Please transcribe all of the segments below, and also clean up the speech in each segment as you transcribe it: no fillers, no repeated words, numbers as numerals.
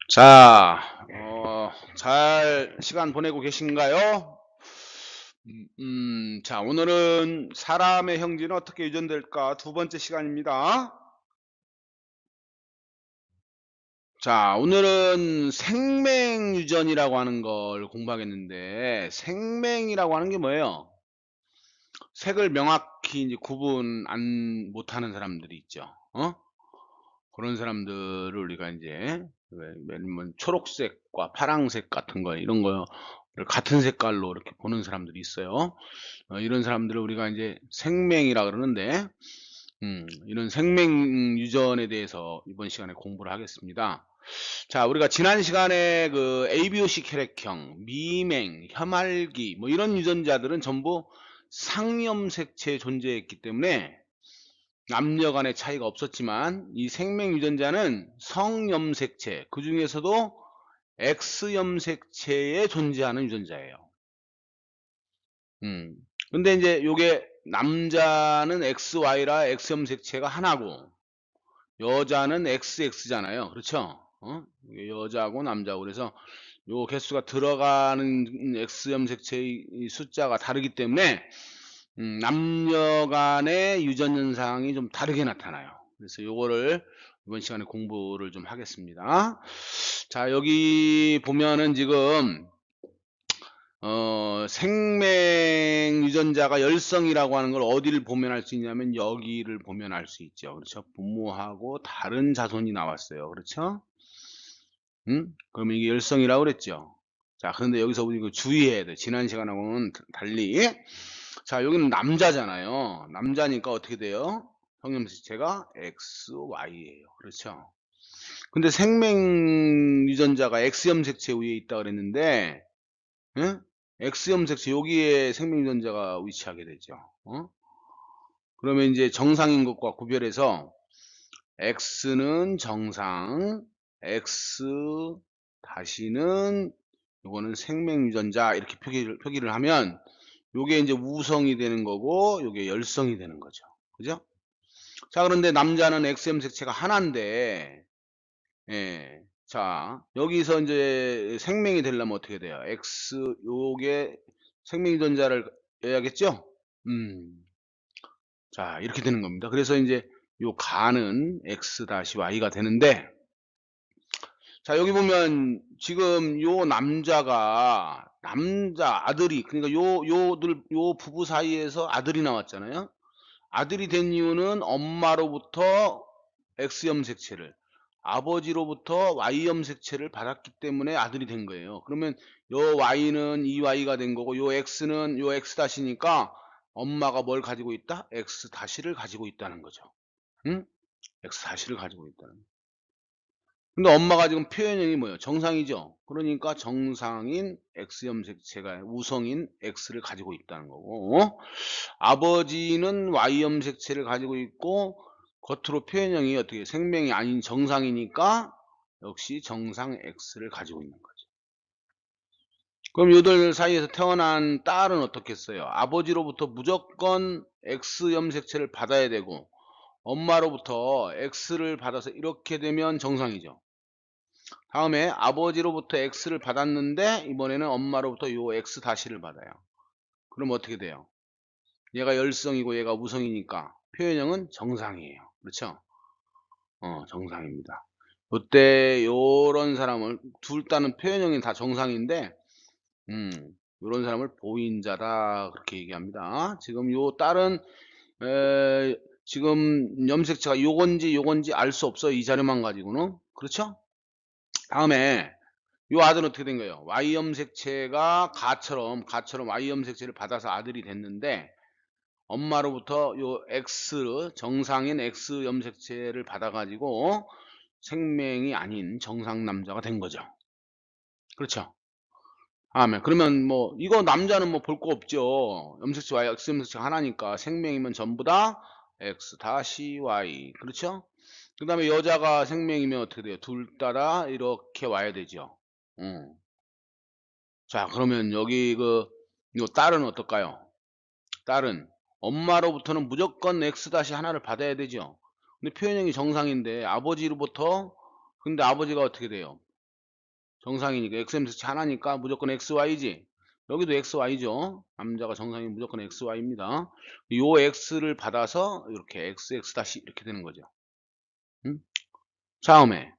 자, 잘 시간 보내고 계신가요? 자, 오늘은 사람의 형질은 어떻게 유전될까? 두 번째 시간입니다. 자, 오늘은 생명 유전이라고 하는 걸 공부하겠는데, 생명이라고 하는 게 뭐예요? 색을 명확히 이제 구분 안 못하는 사람들이 있죠. 그런 사람들을 우리가 이제 예를 들면 초록색과 파랑색 같은 거 이런 거를 같은 색깔로 이렇게 보는 사람들이 있어요. 이런 사람들을 우리가 이제 생명이라 그러는데 이런 생명 유전에 대해서 이번 시간에 공부를 하겠습니다. 자, 우리가 지난 시간에 그 ABOC 혈액형, 미맹, 혐알기 뭐 이런 유전자들은 전부 상염색체에 존재했기 때문에 남녀 간의 차이가 없었지만 이 생명 유전자는 성염색체, 그중에서도 X염색체에 존재하는 유전자예요. 음. 근데 이제 요게 남자는 XY라 X염색체가 하나고 여자는 XX잖아요. 그렇죠? 이게 여자고 남자고 그래서 요 개수가 들어가는 X염색체의 이 숫자가 다르기 때문에 남녀 간의 유전 현상이 좀 다르게 나타나요. 그래서 요거를 이번 시간에 공부를 좀 하겠습니다. 자, 여기 보면은 지금 생명 유전자가 열성이라고 하는 걸 어디를 보면 알 수 있냐면 여기를 보면 알 수 있죠. 그렇죠? 부모하고 다른 자손이 나왔어요. 그렇죠? 그러면 이게 열성이라고 그랬죠. 자, 그런데 여기서 우리 그 주의해야 돼. 지난 시간하고는 달리. 자, 여기는 남자잖아요. 남자니까 어떻게 돼요? 성염색체가 XY예요. 그렇죠? 근데 생명 유전자가 X염색체 위에 있다 그랬는데, 예? X염색체 여기에 생명 유전자가 위치하게 되죠. 그러면 이제 정상인 것과 구별해서 X는 정상, X 다시는 요거는 생명 유전자 이렇게 표기를 하면 요게 이제 우성이 되는 거고 요게 열성이 되는 거죠. 그죠? 자, 그런데 남자는 X염색체가 하나인데 예. 자, 여기서 인제 생명이 되려면 어떻게 돼요? X 요게 생명 유전자를 해야겠죠? 음. 자, 이렇게 되는 겁니다. 그래서 인제 요 가는 X-Y가 되는데 자, 여기 보면 지금 요 남자 아들이 그러니까 요 부부 사이에서 아들이 나왔잖아요. 아들이 된 이유는 엄마로부터 X염색체를 아버지로부터 Y염색체를 받았기 때문에 아들이 된 거예요. 그러면 요 Y는 이 Y가 된 거고 요 X는 요 X 다시니까 엄마가 뭘 가지고 있다? X 다시를 가지고 있다는 거죠. 응? X 다시를 가지고 있다는 거. 근데 엄마가 지금 표현형이 뭐예요? 정상이죠. 그러니까 정상인 X염색체가 우성인 X를 가지고 있다는 거고 아버지는 Y염색체를 가지고 있고 겉으로 표현형이 어떻게 생명이 아닌 정상이니까 역시 정상 X를 가지고 있는 거죠. 그럼 요들 사이에서 태어난 딸은 어떻겠어요? 아버지로부터 무조건 X염색체를 받아야 되고 엄마로부터 X를 받아서 이렇게 되면 정상이죠. 다음에 아버지로부터 X를 받았는데 이번에는 엄마로부터 요 X 다시를 받아요. 그럼 어떻게 돼요? 얘가 열성이고 얘가 우성이니까 표현형은 정상이에요. 그렇죠? 정상입니다. 요때 요런 사람을 둘 다는 표현형이 다 정상인데 음 요런 사람을 보인자다 그렇게 얘기합니다. 지금 요 딸은 지금 염색체가 요건지 알 수 없어요. 이 자료만 가지고는. 그렇죠? 다음에 요 아들은 어떻게 된 거예요? Y염색체가 가처럼 Y염색체를 받아서 아들이 됐는데 엄마로부터 요 X 정상인 X 염색체를 받아 가지고 생명이 아닌 정상 남자가 된 거죠. 그렇죠? 아멘. 그러면 뭐 이거 남자는 뭐 볼 거 없죠. 염색체와 X 염색체가 하나니까 생명이면 전부 다 X 다시 Y. 그렇죠? 그다음에 여자가 생명이면 어떻게 돼요? 둘 따라 이렇게 와야 되죠. 음. 자, 그러면 여기 요 딸은 어떨까요? 딸은 엄마로부터는 무조건 X 다시 하나를 받아야 되죠. 근데 표현형이 정상인데 아버지로부터 근데 아버지가 어떻게 돼요? 정상이니까 XM색채 하나니까 무조건 XY지. 여기도 XY죠. 남자가 정상이면 무조건 XY입니다. 요 X를 받아서 이렇게 XX 다시 이렇게 되는 거죠. 음? 다음에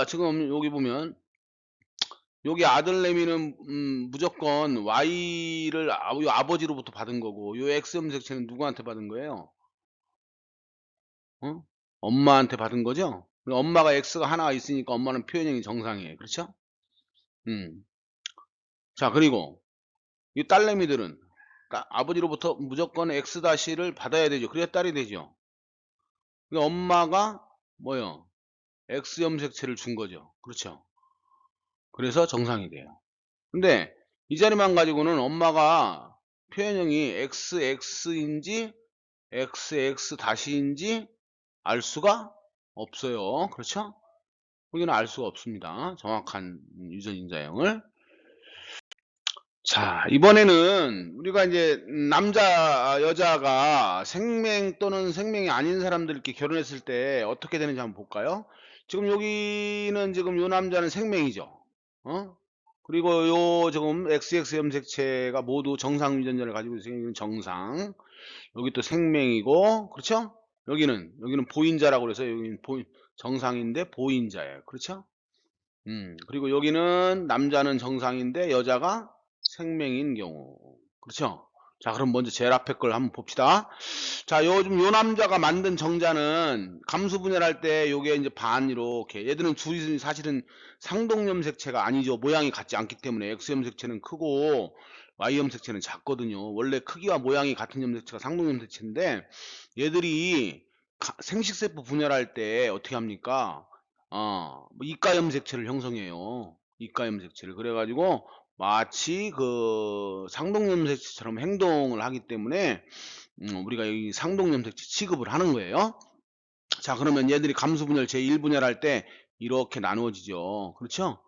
지금 여기 보면 여기 아들내미는 무조건 Y를 요 아버지로부터 받은 거고 요 X염색체는 누구한테 받은 거예요? 어? 엄마한테 받은 거죠? 엄마가 X가 하나가 있으니까 엄마는 표현형이 정상이에요. 그렇죠? 음. 자, 그리고 이 딸내미들은 아버지로부터 무조건 X 다시를 받아야 되죠. 그래야 딸이 되죠. 그러니까 엄마가 뭐요? X 염색체를 준 거죠. 그렇죠? 그래서 정상이 돼요. 근데 이 자리만 가지고는 엄마가 표현형이 XX인지 XX 다시인지 알 수가 없어요. 그렇죠? 여기는 알 수가 없습니다. 정확한 유전 인자형을. 자, 이번에는 우리가 이제 여자가 생맹 또는 생맹이 아닌 사람들끼리 결혼했을 때 어떻게 되는지 한번 볼까요? 지금 여기는 지금 요 남자는 생맹이죠. 어? 그리고 요 지금 XX 염색체가 모두 정상 유전자를 가지고 있으니까 이건 정상. 여기 또 생맹이고, 그렇죠? 여기는 보인자라고 그래서 여기는 정상인데 보인자예요. 그렇죠? 그리고 여기는 남자는 정상인데 여자가 생명인 경우. 그렇죠? 자, 그럼 먼저 제일 앞에 걸 한번 봅시다. 자, 요즘 요 남자가 만든 정자는 감수 분열할 때 요게 이제 반 이렇게. 얘들은 둘이 사실은 상동염색체가 아니죠. 모양이 같지 않기 때문에 X염색체는 크고 Y염색체는 작거든요. 원래 크기와 모양이 같은 염색체가 상동염색체인데 얘들이 생식세포 분열할 때 어떻게 합니까? 뭐 이가염색체를 형성해요. 이가염색체를. 그래가지고 마치 그 상동염색체처럼 행동을 하기 때문에 우리가 여기 상동염색체 취급을 하는 거예요. 자, 그러면 얘들이 감수분열 제1분열할 때 이렇게 나누어지죠. 그렇죠?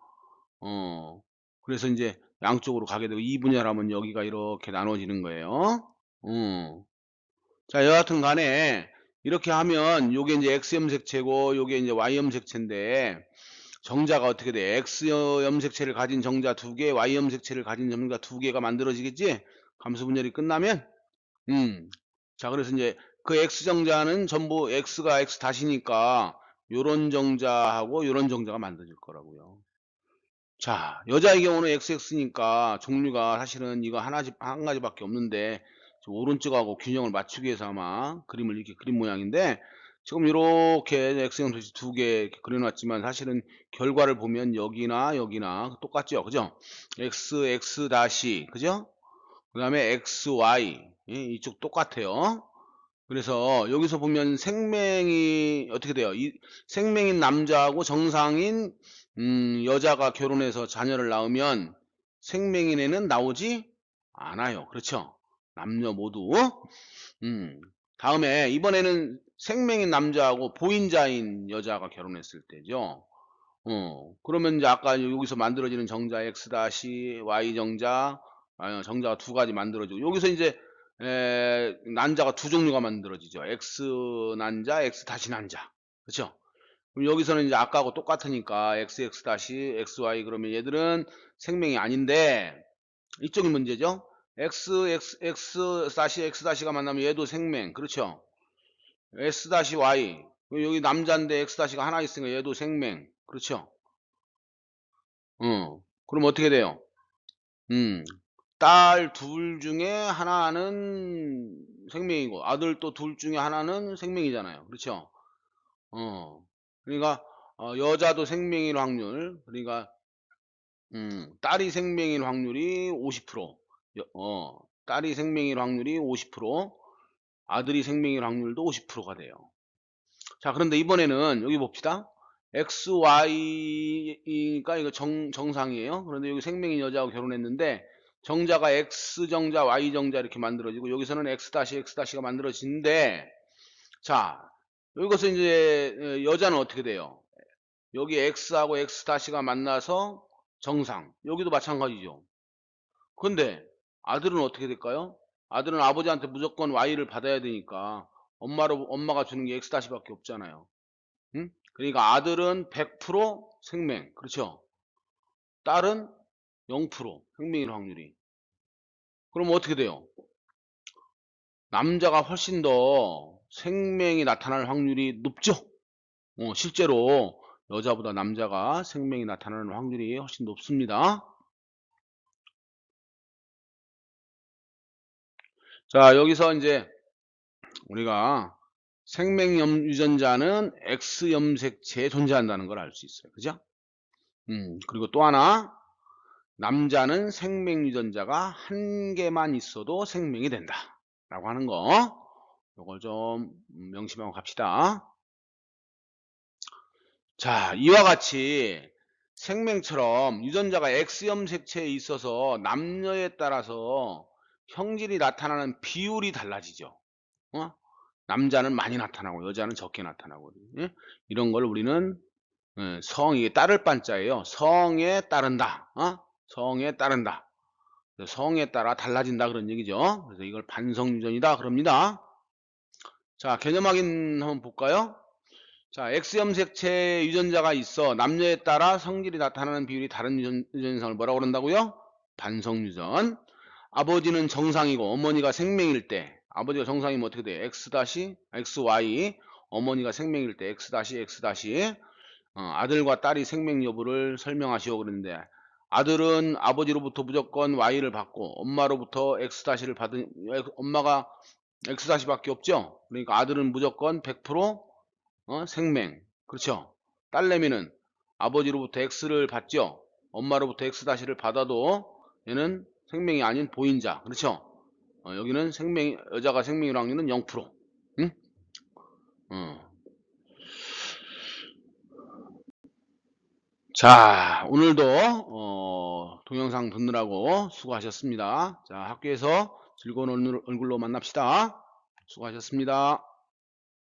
어, 그래서 이제 양쪽으로 가게 되고 2분열하면 여기가 이렇게 나눠지는 거예요. 자, 여하튼 간에 이렇게 하면 요게 이제 X염색체고 요게 이제 Y염색체인데 정자가 어떻게 돼? X 염색체를 가진 정자 두 개, Y 염색체를 가진 정자 두 개가 만들어지겠지? 감수 분열이 끝나면? 자, 그래서 이제 그 X 정자는 전부 X가 X 다시니까 요런 정자하고 요런 정자가 만들어질 거라고요. 자, 여자의 경우는 XX니까 종류가 사실은 이거 한 가지밖에 없는데 오른쪽하고 균형을 맞추기 위해서 아마 그림을 이렇게 그린 모양인데 지금 이렇게 X형 도시 두 개 이렇게 그려놨지만 사실은 결과를 보면 여기나 여기나 똑같죠, 그죠? X 다시, 그죠? 그 다음에 XY 이쪽 똑같아요. 그래서 여기서 보면 생명이 어떻게 돼요? 생명인 남자하고 정상인 여자가 결혼해서 자녀를 낳으면 생명인 애는 나오지 않아요. 그렇죠? 남녀 모두. 음. 다음에 이번에는 생명인 남자하고 보인자인 여자가 결혼했을 때죠. 그러면 이제 아까 여기서 만들어지는 정자 Y 정자, 정자가 두 가지 만들어지고 여기서 이제 난자가 두 종류가 만들어지죠. X 난자, X 다시 난자. 그렇죠? 그럼 여기서는 이제 아까하고 똑같으니까 XX 다시 XY 그러면 얘들은 생명이 아닌데 이쪽이 문제죠. X 다시 X 다시가 만나면 얘도 생명. 그렇죠? S 다시 Y. 여기 남자인데 X 다시가 하나 있으니까 얘도 생명. 그렇죠? 그럼 어떻게 돼요? 음. 딸 둘 중에 하나는 생명이고 아들 또 둘 중에 하나는 생명이잖아요. 그렇죠? 어. 그러니까 여자도 생명일 확률 그러니까 딸이 생명일 확률이 50%, 딸이 생명일 확률이 50%, 아들이 생명일 확률도 50%가 돼요. 자, 그런데 이번에는 여기 봅시다. XY가 이거 정상이에요. 그런데 여기 생명인 여자하고 결혼했는데 정자가 X정자, Y정자 이렇게 만들어지고 여기서는 X'X'가 만들어지는데 자, 여기서 이제 여자는 어떻게 돼요? 여기 X하고 X'가 만나서 정상. 여기도 마찬가지죠. 근데 아들은 어떻게 될까요? 아들은 아버지한테 무조건 Y를 받아야 되니까 엄마가 주는 게 X'밖에 없잖아요. 응? 그러니까 아들은 100% 생명. 그렇죠? 딸은 0% 생명일 확률이. 그럼 어떻게 돼요? 남자가 훨씬 더 생명이 나타날 확률이 높죠? 실제로 여자보다 남자가 생명이 나타나는 확률이 훨씬 높습니다. 자, 여기서 이제 우리가 생명 유전자는 X 염색체에 존재한다는 걸 알 수 있어요. 그죠? 그리고 또 하나, 남자는 생명 유전자가 한 개만 있어도 생명이 된다. 라고 하는 거. 요걸 좀 명심하고 갑시다. 자, 이와 같이 생명처럼 유전자가 X염색체에 있어서 남녀에 따라서 형질이 나타나는 비율이 달라지죠. 어? 남자는 많이 나타나고 여자는 적게 나타나고. 예? 이런 걸 우리는 이게 따를 반자예요. 성에 따른다. 성에 따른다. 성에 따라 달라진다 그런 얘기죠. 그래서 이걸 반성유전이다 그럽니다. 자, 개념 확인 한번 볼까요? 자, X염색체 유전자가 있어 남녀에 따라 성질이 나타나는 비율이 다른 유전성을 뭐라고 그런다고요? 반성유전. 아버지는 정상이고 어머니가 생명일 때, 아버지가 정상이면 어떻게 돼요? XY. 어머니가 생명일 때 X-X-. 아들과 딸이 생명 여부를 설명하시오 그랬는데, 아들은 아버지로부터 무조건 Y를 받고 엄마로부터 X-를 받은, 엄마가 X-밖에 없죠? 그러니까 아들은 무조건 100% 생명. 그렇죠? 딸내미는 아버지로부터 X를 받죠? 엄마로부터 X-를 받아도 얘는 생명이 아닌 보인자. 그렇죠? 여기는 여자가 생명일 확률은 0%. 응? 어. 자, 오늘도 동영상 듣느라고 수고하셨습니다. 자, 학교에서 즐거운 얼굴로 만납시다. 수고하셨습니다.